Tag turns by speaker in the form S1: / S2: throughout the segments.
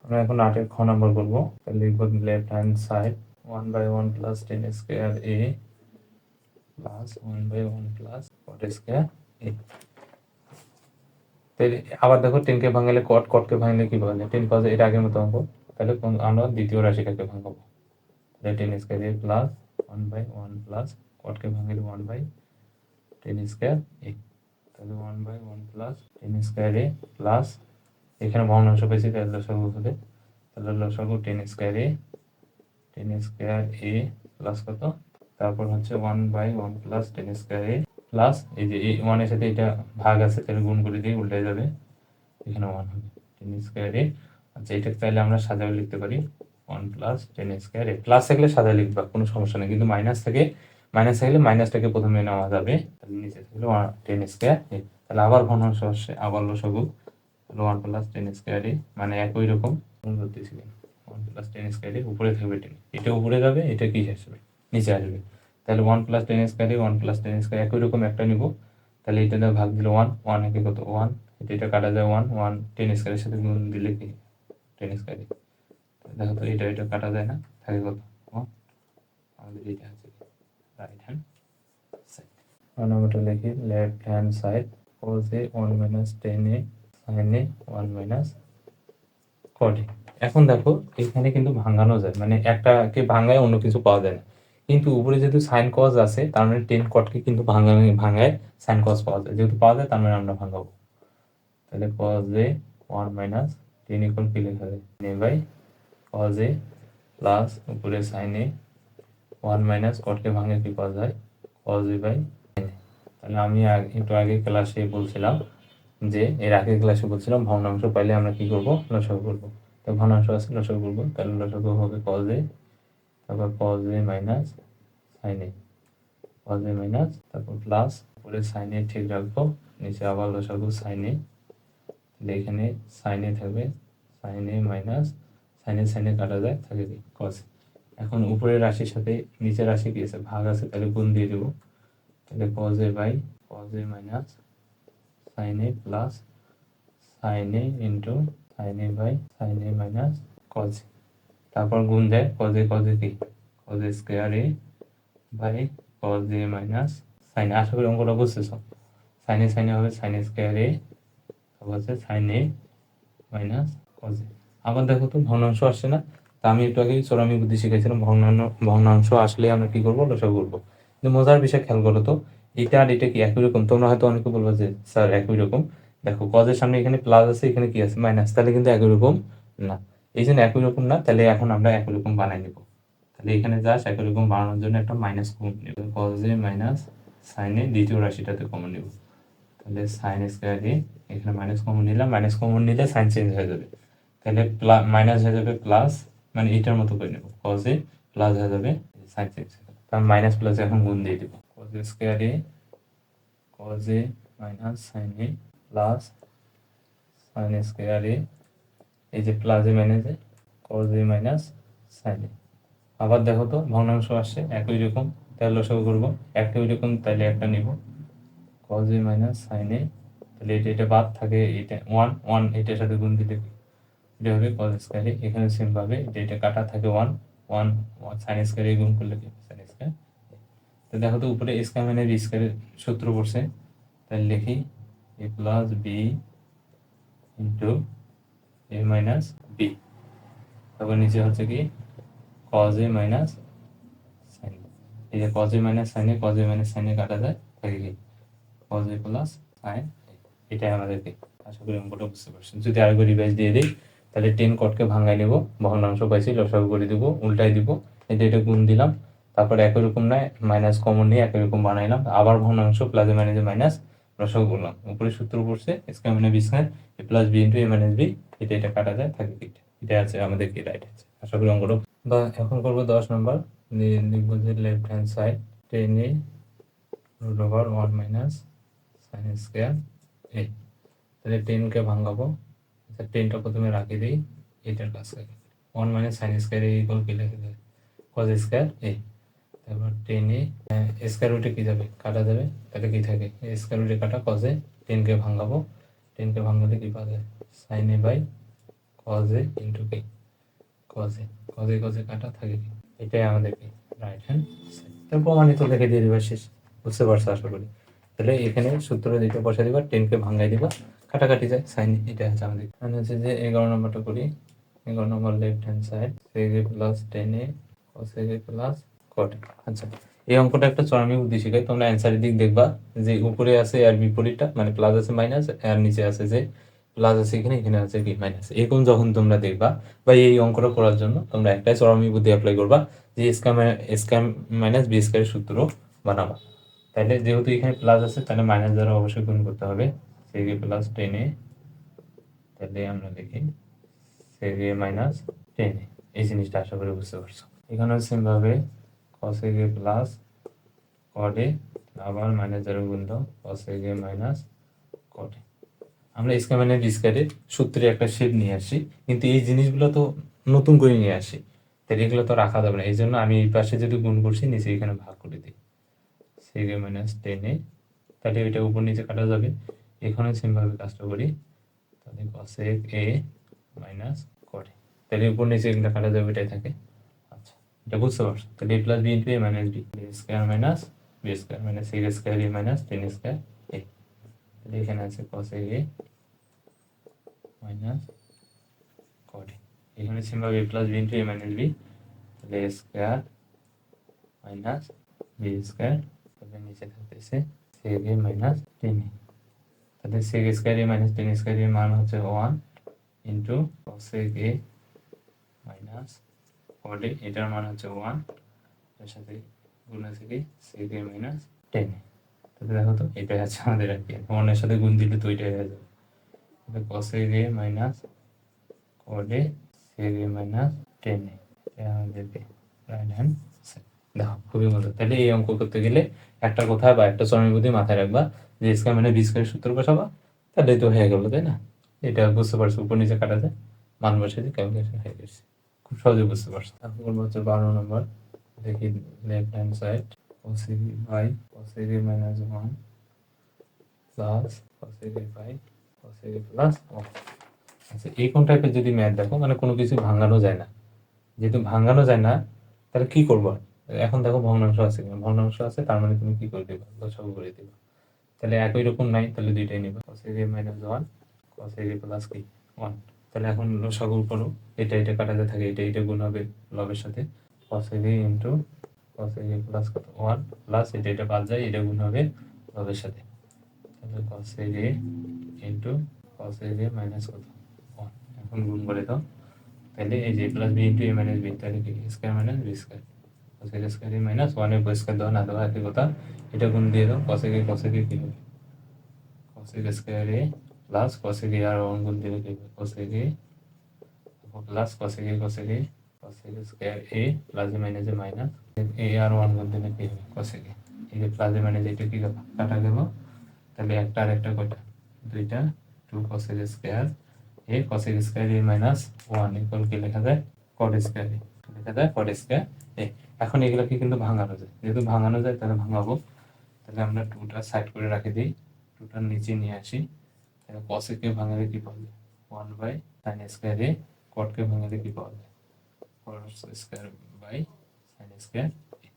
S1: আমরা এখন 8-এর খ নাম্বার করবো। তাহলে লিখবো left hand side 1/1 plus tan square A plus 1/1 plus cot square A. তাহলে আবার দেখো 10কে ভাঙলে কট, কটকে ভাঙলে কি বলে 10 পাওয়া যায়, এটা আগের মতো অঙ্ক। তাহলে আমরা দ্বিতীয় রাশিটাকে ভাঙাবো। তাহলে 10 স্কোয়ার এ প্লাস 1/1 প্লাস কটকে ভাঙলে 1/10 স্কোয়ার এ। তাহলে 1/1 প্লাস 10 স্কোয়ার এ প্লাস এখানে ভগ্নাংশ পেয়েছি, তাহলে লসাগু হবে। তাহলে লসাগু 10 স্কোয়ার এ প্লাস কত, তারপর হচ্ছে 1/1 প্লাস 10 স্কোয়ার এ প্লাস এই যে এই 1 এর সাথে এটা ভাগ আছে, তাহলে গুণ করে দিয়ে উল্টে যাবে, এখানে 1 হবে 10 স্কোয়ার এ। আচ্ছা, এটা চাইলে আমরা সাজাও লিখতে পারি 1 প্লাস 10 স্কোয়ার এ। প্লাস থাকলে সাজা লিখবা, কোনো সমস্যা নেই, কিন্তু মাইনাস থাকলে মাইনাসটাকে প্রথমে নেওয়া যাবে। তাহলে নিচে থাকলে 10 স্কোয়ার এ। তাহলে আবার ভগ্নাংশ আসছে, আবার লসাগু 1 প্লাস 10 স্কোয়ার এ, মানে একই রকম করতেছিলেন 1 প্লাস 10 স্কোয়ার এ, উপরে থাকবে 10, এটা উপরে যাবে, এটা কি আসবে নিচে আসবে। তাহলে 1 প্লাস 10 স্কোয়ার এ 1 প্লাস 10 স্কোয়ার একই রকম একটা নিব। তাহলে এটা দিয়ে ভাগ দিলে 1 একে কত 1, এটা কাটা যায় 1 10 স্কোয়ারের সাথে গুণ দিলে কি 10 স্কোয়ার। দেখো তো এটা কাটা যায় না, থাকে কত 1, আমাদের এটা আছে রাইট হ্যান্ড সাইড। আমরা লিখি left hand side cos a 1 minus 10 a sin a 1 minus cot a। এখন দেখো এখানে কিন্তু ভাঙানো যায়, মানে একটাকে ভাঙায় অন্য কিছু পাওয়া যায় না, কিন্তু উপরে যেহেতু সাইন কজ আছে তার মানে 10 কটকে কিন্তু ভাঙায় সাইন কজ পাওয়া যায়, যেহেতু পাওয়া যায় তার মানে আমরা ভাঙাবো। তাহলে cos a 1 minus 10 ইকুয়াল কি লেখা যায় a by cos a plus উপরে sin a 1 মাইনাস কটকে ভাঙে কি পাওয়া যায় cos a by sin a। তাহলে আমি একটু আগে ক্লাসে বলছিলাম যে এর আগের ক্লাসে বলছিলাম ভগ্নাংশ পাইলে আমরা কি করব, লসাগু করব। তো ভগ্নাংশ আছে লসাগু করব, তাহলে লসাগু হবে cos a, তারপর cos a minus sin a, cos a minus তারপর প্লাস উপরে sin a ঠিক রাখবো, নিচে আবার লসাগু sin a। তাহলে এখানে sin a থাকবে sin a minus sin a কাটা যায়, থাকে কি cos a। এখন উপরের রাশির সাথে নিচের রাশি কি আছে, ভাগ আছে, তাহলে গুণ দিয়ে দেবো। তাহলে cos a by cos a minus sin a plus sin a into sin a by sin a minus cos a। তারপর গুণ দেয় cos a কি cos a square a by cos a minus sin a। আশা করি অঙ্কটা বুঝতেছ। sin a হবে sin a square a, তারপর হচ্ছে sin a minus cos a। আবার দেখো তো ভগ্নাংশ আসছে না, তা আমি একটু আগে চোরামি বুদ্ধি শিখেছিলাম, ভগ্নাংশ আসলে আমরা কি করবো, লসাগু করবো। কিন্তু মজার বিষয় খেয়াল করো তো, এটা আর এটা কি একই রকম? তোমরা হয়তো অনেকে বলবো যে স্যার একই রকম, দেখো কজের সামনে এখানে প্লাস আছে, এখানে কি আছে মাইনাস, তাহলে কিন্তু একই রকম না। এই জন্য একই রকম না, তাহলে এখন আমরা একই রকম বানাই নেব। তাহলে এখানে জাস্ট একই রকম বানানোর জন্য একটা মাইনাস কমন নেব, কজে মাইনাস সাইনে দ্বিতীয় রাশিটাতে কমন নেব। তাহলে সাইন স্কোয়ার এ, এখানে মাইনাস কমন নিলাম, মাইনাস কমন নিলে সাইন চেঞ্জ হয়ে যাবে, তাহলে মাইনাস হয়ে যাবে প্লাস, মানে এটার মতো করে নেব, কজে প্লাস হয়ে যাবে সাইন চেঞ্জ হয়ে যাবে, তার মাইনাস প্লাস এখন গুণ দিয়ে দেবো, cos square A cos a minus sine A plus sine square A, এই যে প্লাস এ মাইনাসে cos a minus sine A. আবার দেখো তো ভগ্নাংশ আসছে একই রকম, তাহলে লসাগু করবো, একই রকম তাহলে একটা নিব cos a মাইনাস সাইন এ। তাহলে এটা বাদ থাকে, এটা 1 এটার সাথে গুণ দিলে এটা হবে cos স্কোয়ার এ। এখানে সেম ভাবে এটা কাটা থাকে 1 সাইন স্কোয়ার এ গুণ করলে কি সাইন স্কোয়ার। তো দেখো তো উপরে স্কোয়ার মানে স্কোয়ারের সূত্র পড়ছে, তাহলে লিখি a plus B into A minus B, তারপর নিচে হচ্ছে কি cos a মাইনাস সাইন। এই যে cos a মাইনাস সাইনে cos a মাইনাস সাইনে কাটা যায়, থাকে কি cos a প্লাস সাইন। এটাই আমাদেরকে, আশা করি অঙ্কটা বুঝতে পারছেন। যদি আরেকবার রিভাইজ দিয়ে দিই, তাহলে 10 কটকে ভাঙাই নেব, ভগ্নাংশ পাইছি লসাগু করে দিব, উল্টাই দিব, এটা গুণ দিলাম, তারপর একই রকম নয় মাইনাস কমন নিয়ে একই রকম বানাইলাম, আবার ভগ্নাংশ প্লাসে মাইনাসে মাইনাস লসাগু করলাম, উপরে সূত্র পড়ছে স্কয়ার মানে B square A plus B into A minus B, এটা কাটা যায়, থাকে কি এটা আছে আমাদের কি রাইট আছে। আশা করি অঙ্কটা বা এখন করবো 10 নম্বর, লিখবো যে left hand side 10 a root over 1 minus sine square A. তাহলে 10কে ভাঙাবো, আচ্ছা 10টা প্রথমে রাখি দিই, এটার কাছে 1 মাইনাস সাইন স্কয়ার এ ইকুয়াল কি লিখে দেয় cos স্কয়ার এ। তারপর 10 এ স্কয়ার রুটে কি যাবে কাটা যাবে, তাহলে কি থাকে স্কয়ার রুটে কাটা cos এ। 10কে ভাঙাবো, 10কে ভাঙালে কি পাওয়া যায় sine A by cos a into কি cos a কাটা থাকে কি, এটাই আমাদের কি রাইট হ্যান্ড সাইড। তার প্রমাণিত লিখে দিয়ে দিবা, শেষ। বুঝতে পারছো আশা করি। তাহলে এখানে সূত্র দিতে বসে দিবা, 10 কে ভাঙাই দিবা, কাটাকাটি যায়, সাইন। এটা হচ্ছে আমাদের মানে হচ্ছে যে 11 নম্বরটা করি। 11 নম্বর left hand side sec a plus 10a cos a plus cot a। আচ্ছা, এই অঙ্কটা একটা চরমী বুদ্ধি শিখাই। তোমরা অ্যান্সারের দিক দেখবা যে উপরে আছে আর বিপরীতটা, মানে প্লাস আছে মাইনাস, আর নিচে আছে যে প্লাস আছে এখানে, এখানে আছে কি মাইনাস। এরকম যখন তোমরা দেখবা বা এই অঙ্কটা করার জন্য তোমরা একটাই চরমী বুদ্ধি অ্যাপ্লাই করবা, যে স্কয়ার মাইনাস বি স্কয়ারের সূত্র বানাবা। তাহলে যেহেতু এখানে প্লাস আছে, তাহলে মাইনাস দ্বারা অবশ্যই গুণ করতে হবে। sec a প্লাস 10a, তাহলে আমরা দেখি sec a মাইনাস 10a। এই জিনিসটা আশা করি বুঝতে পারছো। এখানে সেম ভাবে cos a plus cot a, আবার মাইনাস দ্বারা গুণ দাও, cos a minus cot a। আমরা স্কয়ার মাইনাস বি স্কয়ারের সূত্রে একটা শেপ নিয়ে আসি, কিন্তু এই জিনিসগুলো তো নতুন করে নিয়ে আসি, তাহলে এগুলো তো রাখা যাবে না। এই জন্য আমি এই পাশে যদি গুণ করছি, নিচে এখানে ভাগ করে দিই sec a মাইনাস 10a, তাহলে এটা উপর নিচে কাটা যাবে। এখানে সেমভাবে কাজটা করি, তাহলে cos a minus cot a, তাহলে উপর নিচে এগুলো কাটা যাবে, এটাই থাকে। আচ্ছা, এটা বুঝতে পারছো। তাহলে a plus B into A minus B, square minus B square minus sec square a minus 10 square a। তাহলে এখানে আছে cos a minus cot a। এখানে সেমভাবে a plus B into A minus B, তাহলে a square minus B square, তাহলে নিচে থাকতেছে sec a minus 10a। তাহলে sec square a minus 10 square এর মান হচ্ছে 1 into cos a minus cot a, এটার মান হচ্ছে 1, এর সাথে গুণ আছে কি sec a মাইনাস 10a। তাহলে দেখো তো, এটাই আছে আমাদের আর কি, 1 এর সাথে গুণ দিলে তো এটাই হয়ে যাবে। তাহলে cos a minus cot a sec a minus 10a, এটা আমাদেরকে রাইট হ্যান্ড সাইড। দেখো খুবই মজা। তাহলে এই অঙ্ক করতে গেলে একটা কথা বা একটা চরমী বুদ্ধি মাথায় রাখবা, যে স্কয়ার মানে বি স্কয়ারের সূত্র বসাবা, তাহলে তো হয়ে গেল, তাই না? এটা বুঝতে পারছো, উপর নিচে কাটা যায়, মান বসে দিয়ে ক্যালকুলেশন হয়ে গেছে, খুব সহজে বুঝতে পারছো। তারপর করবো হচ্ছে 12 নম্বর। দেখি left hand side cos a by cos a minus 1 plus cos a by cos a plus 1। আচ্ছা, এই কোন টাইপের যদি ম্যাথ দেখো, মানে কোনো কিছু ভাঙানো যায় না, যেহেতু ভাঙানো যায় না, তাহলে কি করবো? এখন দেখো ভগ্নাংশ আছে কিনা, ভগ্নাংশ আছে, তার মানে তুমি কি করে দিবা, লসাগু করে দিবা। তাহলে একই রকম নাই, তাহলে দুইটাই নিবা, cos a minus 1 cos a plus কি 1। তাহলে এখন লসাগু করো, এটা এটা কাটাতে থাকে, এটা এটা গুণ হবে লবের সাথে, cos a into cos a plus কত 1 প্লাস এটা এটা বাদ যায়, এটা গুণ হবে লবের সাথে, তাহলে cos a into cos a minus কত 1। এখন গুণ করে দাও, তাহলে এই যে plus B into A minus B, তাহলে কি square minus B square, cos a square A minus 1 এর স্কয়ার দাও না দেওয়া একই কথা, এটা গুণ দিয়ে দাও, cos a কি হবে cos a square A plus cos a আর 1 গুণ দিলে কি হবে cos a প্লাস cos a square A plus A minus A minus A আর 1 গুণ দিলে কি হবে cos a, এই যে প্লাস এ মাইনাস এটা কি কাটা গেল, তাহলে একটা আর একটা কয়টা দুইটা, 2 cos a square A cos a square A minus 1 equal কি লেখা যায় cot স্কয়ার এ, লেখা যায় cot স্কয়ার এ। এখন এগুলোকে কিন্তু ভাঙানো যায়, যেহেতু ভাঙানো যায় তাহলে ভাঙাবো। তাহলে আমরা 2টা সাইড করে রাখি দিই, 2টার নিচে নিয়ে আসি, তাহলে cos a কে ভাঙালে কি পাওয়া যায় 1 by sin square A, cot কে ভাঙালে কি পাওয়া যায় cot square by sin square A.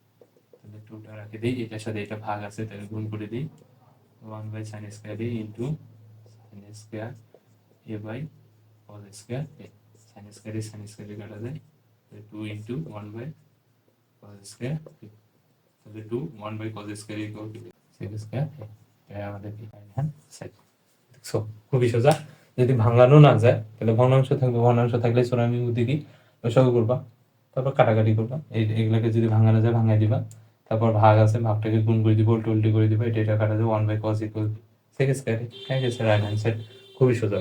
S1: তাহলে 2টা রাখি দিই, এটার সাথে এটা ভাগ আছে, তাহলে গুণ করে দিই 1 by sin square A into sin square A by cos square A. sin square A কাটা যায়, তাহলে 2 into 1 by cos square A, তাহলে 2 1 by cos square equal to sec square A. এটা আমাদের কি রাইট হ্যান্ড সাইড। দেখছো খুবই সোজা। যদি ভাঙানো না যায়, তাহলে ভগ্নাংশ থাকবে, ভগ্নাংশ থাকলে চরমী বুদ্ধি কি লসাগু করবা, তারপর কাটাকাটি করবা, এগুলাকে যদি ভাঙানো যায় ভাঙাই দিবা, তারপর ভাগ আছে, ভাগটাকে গুণ করে দিবা, উল্টো উল্টি করে দিবা, এটা এটা কাটা যায়, 1 by cos equal sec square A. হ্যাঁ, রাইট হ্যান্ড সাইড, খুবই সোজা।